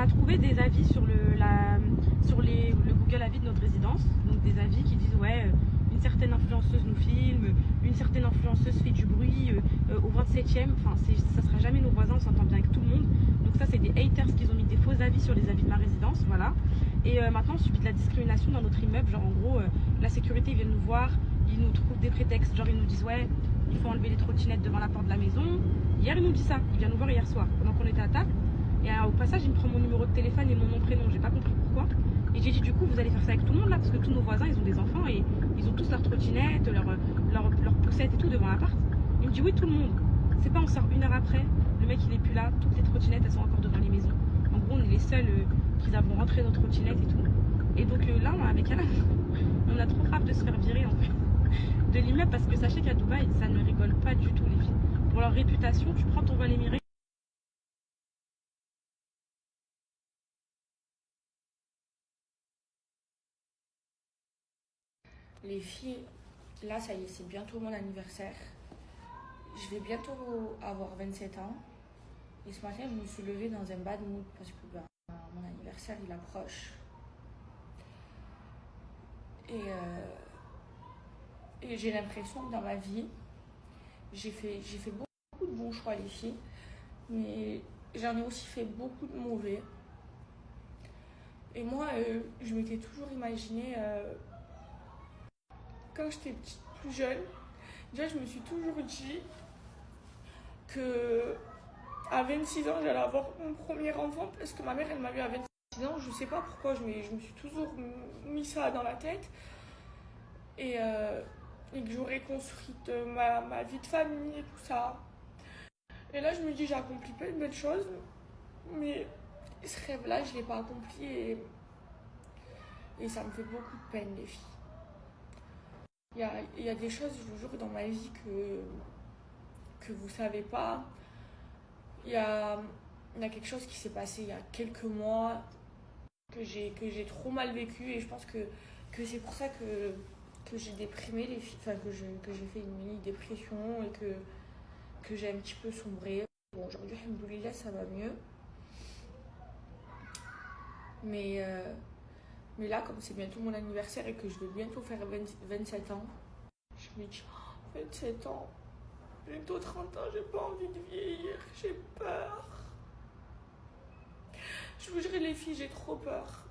a trouvé des avis sur le Google Avis de notre résidence. Donc des avis qui disent ouais, une certaine influenceuse nous filme, une certaine influenceuse fait du bruit au 27e. Enfin, ça sera jamais nos voisins, on s'entend bien avec tout le monde. Donc ça, c'est des haters qui ont mis des faux avis sur les avis de ma résidence, voilà. Et maintenant, on subit de la discrimination dans notre immeuble. Genre en gros, la sécurité vient nous voir, ils nous trouvent des prétextes. Genre ils nous disent ouais, il faut enlever les trottinettes devant la porte de la maison. Hier, il nous dit ça. Il vient nous voir hier soir, pendant qu'on était à table. Et au passage, il me prend mon numéro de téléphone et mon nom prénom. J'ai pas compris pourquoi. Et j'ai dit du coup, vous allez faire ça avec tout le monde là, parce que tous nos voisins, ils ont des enfants et ils ont tous leurs trottinettes, leurs poussettes et tout devant l'appart. Il me dit oui, tout le monde. C'est pas on sort une heure après, le mec il est plus là, toutes les trottinettes elles sont encore devant les maisons. En gros, on est les seuls qui avons rentré nos trottinettes et tout. Et donc là, avec Alain, on a trop grave de se faire virer en fait de l'immeuble, parce que sachez qu'à Dubaï, ça ne rigole pas du tout les filles. Pour leur réputation, tu prends ton vol émiré. Les filles, là ça y est, c'est bientôt mon anniversaire. Je vais bientôt avoir 27 ans. Et ce matin, je me suis levée dans un bad mood parce que mon anniversaire il approche. Et j'ai l'impression que dans ma vie, j'ai fait beaucoup de bons choix, les filles. Mais j'en ai aussi fait beaucoup de mauvais. Et moi, je m'étais toujours imaginé, quand j'étais plus jeune, déjà je me suis toujours dit que à 26 ans j'allais avoir mon premier enfant, parce que ma mère elle m'a eu à 26 ans, je sais pas pourquoi, je me suis toujours mis ça dans la tête. Et que j'aurais construit ma vie de famille et tout ça. Et là je me dis j'ai accompli plein de belles choses, mais ce rêve-là je l'ai pas accompli et ça me fait beaucoup de peine, les filles. Il y a des choses, je vous jure, dans ma vie que vous savez pas. Il y a quelque chose qui s'est passé il y a quelques mois que j'ai trop mal vécu, et je pense que c'est pour ça que j'ai déprimé, les filles, enfin que j'ai fait une mini dépression et que j'ai un petit peu sombré. Bon, aujourd'hui, alhamdoulilah, ça va mieux. Mais là, comme c'est bientôt mon anniversaire et que je vais bientôt faire 27 ans, je me dis, 27 ans, bientôt 30 ans, j'ai pas envie de vieillir, j'ai peur. Je vous jure, les filles, j'ai trop peur.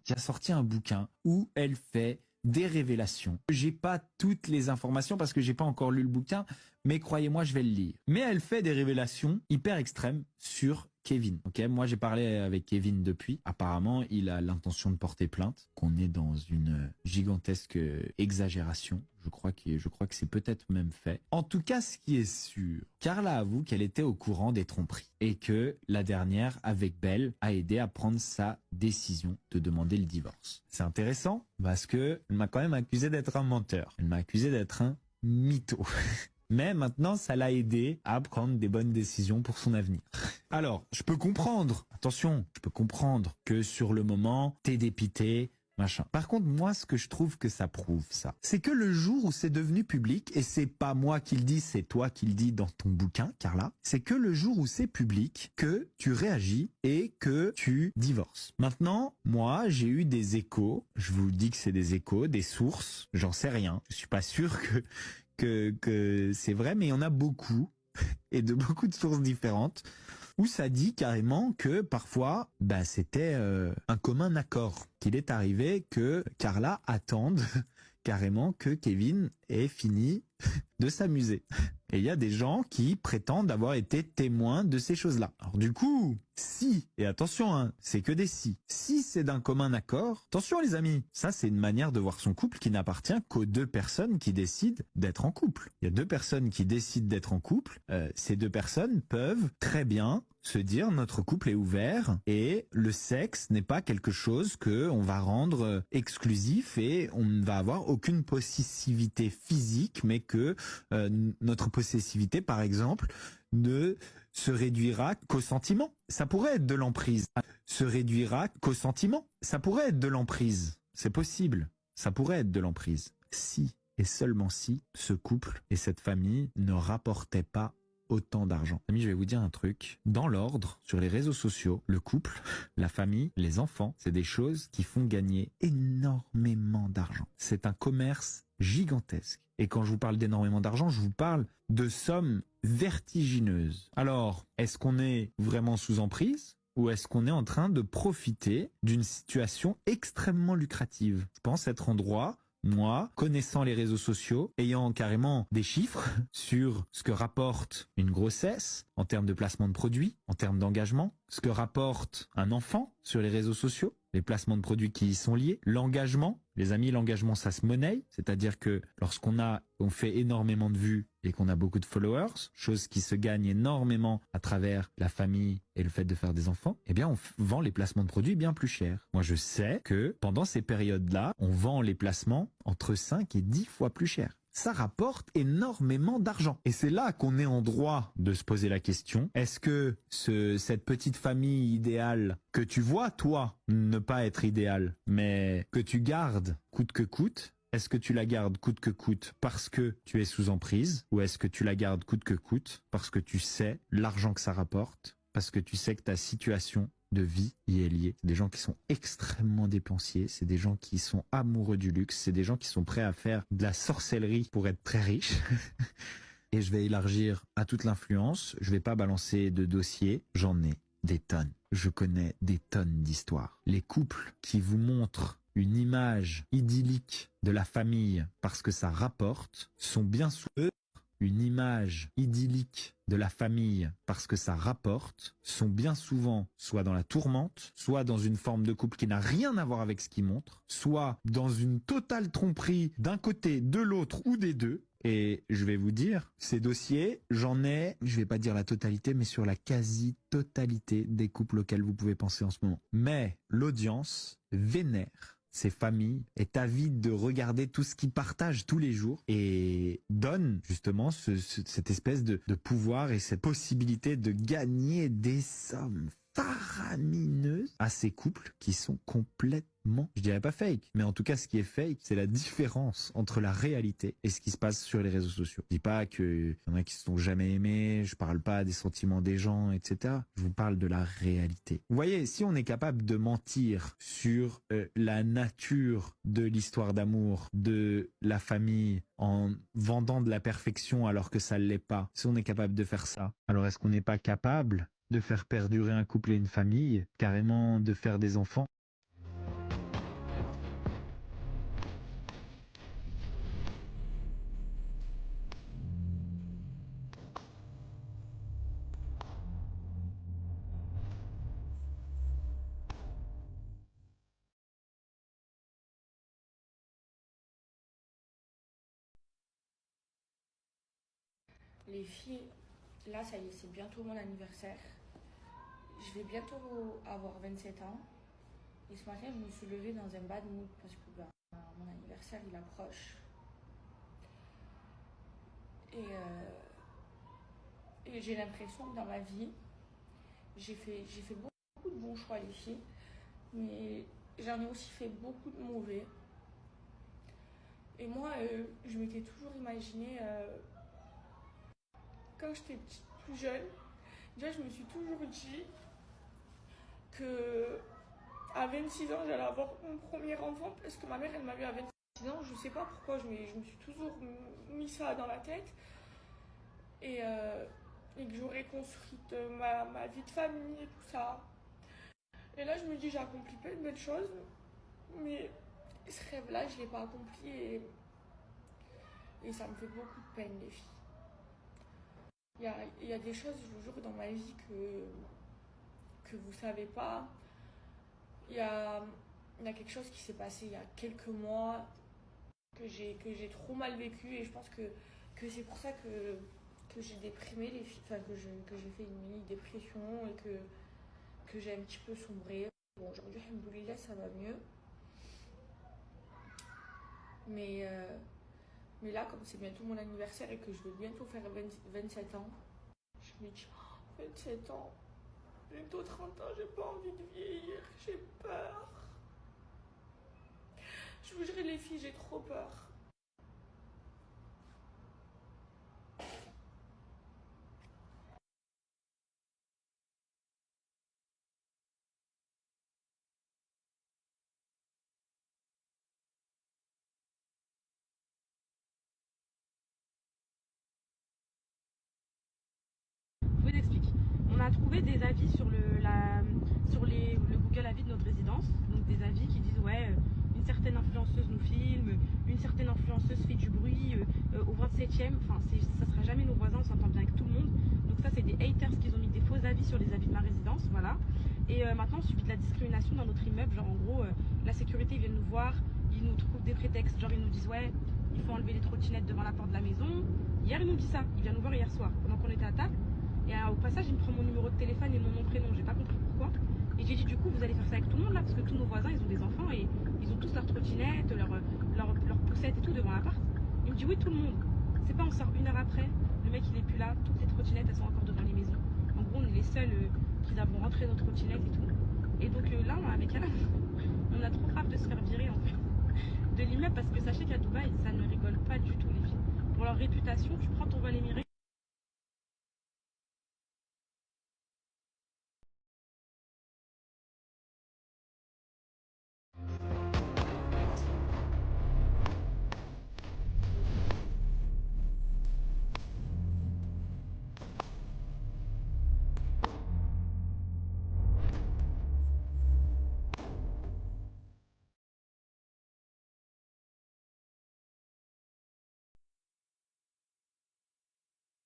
Qui a sorti un bouquin où elle fait des révélations. J'ai pas toutes les informations parce que j'ai pas encore lu le bouquin, mais croyez-moi, je vais le lire. Mais elle fait des révélations hyper extrêmes sur Kevin. Ok, moi j'ai parlé avec Kevin depuis. Apparemment, il a l'intention de porter plainte. Qu'on est dans une gigantesque exagération. Je crois que c'est peut-être même fait. En tout cas, ce qui est sûr, Carla avoue qu'elle était au courant des tromperies et que la dernière, avec Belle, a aidé à prendre sa décision de demander le divorce. C'est intéressant parce que elle m'a quand même accusé d'être un menteur. Elle m'a accusé d'être un mytho. Mais maintenant, ça l'a aidé à prendre des bonnes décisions pour son avenir. Alors, je peux comprendre, attention, je peux comprendre que sur le moment, t'es dépité, machin. Par contre, moi, ce que je trouve que ça prouve, ça, c'est que le jour où c'est devenu public, et c'est pas moi qui le dis, c'est toi qui le dis dans ton bouquin, Carla, c'est que le jour où c'est public, que tu réagis et que tu divorces. Maintenant, moi, j'ai eu des échos, je vous dis que c'est des échos, des sources, j'en sais rien, je suis pas sûr que c'est vrai, mais il y en a beaucoup, et de beaucoup de sources différentes, où ça dit carrément que parfois, c'était un commun accord, qu'il est arrivé que Carla attende carrément que Kevin ait fini de s'amuser. Et il y a des gens qui prétendent avoir été témoins de ces choses-là. Alors du coup, Si, et attention, hein, c'est que des si c'est d'un commun accord, attention les amis, ça c'est une manière de voir son couple qui n'appartient qu'aux deux personnes qui décident d'être en couple. Il y a deux personnes qui décident d'être en couple, ces deux personnes peuvent très bien se dire notre couple est ouvert et le sexe n'est pas quelque chose que on va rendre exclusif et on ne va avoir aucune possessivité physique, mais que notre possessivité par exemple ne se réduira qu'au sentiment. Ça pourrait être de l'emprise. Se réduira qu'au sentiment. Ça pourrait être de l'emprise. C'est possible. Ça pourrait être de l'emprise. Si, et seulement si, ce couple et cette famille ne rapportaient pas autant d'argent. Amis, je vais vous dire un truc. Dans l'ordre, sur les réseaux sociaux, le couple, la famille, les enfants, c'est des choses qui font gagner énormément d'argent. C'est un commerce gigantesque. Et quand je vous parle d'énormément d'argent, je vous parle de sommes vertigineuses. Alors, est-ce qu'on est vraiment sous emprise ou est-ce qu'on est en train de profiter d'une situation extrêmement lucrative? Je pense être en droit, moi, connaissant les réseaux sociaux, ayant carrément des chiffres sur ce que rapporte une grossesse en termes de placement de produits, en termes d'engagement, ce que rapporte un enfant sur les réseaux sociaux, les placements de produits qui y sont liés, l'engagement. Les amis, l'engagement, ça se monnaie, c'est-à-dire que on fait énormément de vues et qu'on a beaucoup de followers, chose qui se gagne énormément à travers la famille et le fait de faire des enfants, eh bien, on vend les placements de produits bien plus chers. Moi, je sais que pendant ces périodes-là, on vend les placements entre 5 et 10 fois plus cher. Ça rapporte énormément d'argent. Et c'est là qu'on est en droit de se poser la question, est-ce que cette petite famille idéale que tu vois, toi, ne pas être idéale, mais que tu gardes coûte que coûte, est-ce que tu la gardes coûte que coûte parce que tu es sous emprise, ou est-ce que tu la gardes coûte que coûte parce que tu sais l'argent que ça rapporte, parce que tu sais que ta situation de vie y est liée. C'est des gens qui sont extrêmement dépensiers, c'est des gens qui sont amoureux du luxe, c'est des gens qui sont prêts à faire de la sorcellerie pour être très riches. Et je vais élargir à toute l'influence, je vais pas balancer de dossiers, j'en ai des tonnes. Je connais des tonnes d'histoires. Les couples qui vous montrent une image idyllique de la famille parce que ça rapporte sont bien souvent une image idyllique de la famille parce que ça rapporte sont bien souvent soit dans la tourmente, soit dans une forme de couple qui n'a rien à voir avec ce qu'ils montrent, soit dans une totale tromperie d'un côté, de l'autre ou des deux. Et je vais vous dire, ces dossiers, j'en ai, je vais pas dire la totalité, mais sur la quasi-totalité des couples auxquels vous pouvez penser en ce moment. Mais l'audience vénère ces familles, est avide de regarder tout ce qu'ils partagent tous les jours et donne justement cette espèce de pouvoir et cette possibilité de gagner des sommes faramineuses à ces couples qui sont complètement, je dirais pas fake, mais en tout cas ce qui est fake, c'est la différence entre la réalité et ce qui se passe sur les réseaux sociaux. Je dis pas qu'il y en a qui se sont jamais aimés, je parle pas des sentiments des gens, etc. Je vous parle de la réalité. Vous voyez, si on est capable de mentir sur la nature de l'histoire d'amour, de la famille, en vendant de la perfection alors que ça l'est pas, si on est capable de faire ça, alors est-ce qu'on n'est pas capable de faire perdurer un couple et une famille, carrément de faire des enfants? Les filles, là, ça y est, c'est bientôt mon anniversaire. Je vais bientôt avoir 27 ans. Et ce matin, je me suis levée dans un bad mood parce que mon anniversaire, il approche. Et j'ai l'impression que dans ma vie, j'ai fait beaucoup de bons choix, les filles. Mais j'en ai aussi fait beaucoup de mauvais. Et moi, je m'étais toujours imaginé... quand j'étais plus jeune, déjà je me suis toujours dit que à 26 ans j'allais avoir mon premier enfant parce que ma mère elle m'a eu à 26 ans, je sais pas pourquoi je me suis toujours mis ça dans la tête et que j'aurais construit ma vie de famille et tout ça. Et là je me dis j'ai accompli plein de belles choses mais ce rêve là je l'ai pas accompli et ça me fait beaucoup de peine les filles. Il y a des choses, je vous jure, dans ma vie que vous savez pas. Il y a quelque chose qui s'est passé il y a quelques mois que j'ai trop mal vécu, et je pense que c'est pour ça que j'ai déprimé les filles, enfin que j'ai fait une mini dépression et que j'ai un petit peu sombré. Bon, aujourd'hui, alhamdoulilah, ça va mieux. Mais là, comme c'est bientôt mon anniversaire et que je vais bientôt faire 27 ans, je me dis, oh, 27 ans, bientôt 30 ans, j'ai pas envie de vieillir, j'ai peur. Je vous jure, les filles, j'ai trop peur. Je vous explique. On a trouvé des avis sur le Google Avis de notre résidence. Donc des avis qui disent ouais, une certaine influenceuse nous filme, une certaine influenceuse fait du bruit au 27e. Enfin, ça sera jamais nos voisins, on s'entend bien avec tout le monde. Donc ça, c'est des haters qui ont mis des faux avis sur les avis de ma résidence, voilà. Et maintenant, on subit de la discrimination dans notre immeuble. Genre en gros, la sécurité, ils viennent nous voir, ils nous trouvent des prétextes. Genre ils nous disent ouais, il faut enlever les trottinettes devant la porte de la maison. Hier, ils nous dit ça. Il vient nous voir hier soir, pendant qu'on était à table. Et au passage, il me prend mon numéro de téléphone et mon nom prénom, j'ai pas compris pourquoi. Et j'ai dit, du coup, vous allez faire ça avec tout le monde là, parce que tous nos voisins, ils ont des enfants et ils ont tous leurs trottinettes, leurs poussettes et tout devant l'appart. Il me dit, oui, tout le monde. C'est pas, on sort 1 heure après, le mec il est plus là, toutes les trottinettes elles sont encore devant les maisons. En gros, on est les seuls qui avons rentré nos trottinettes et tout. Et donc là, avec elle, on a trop grave de se faire virer en fait de l'immeuble, parce que sachez qu'à Dubaï, ça ne rigole pas du tout les filles. Pour leur réputation, tu prends ton vol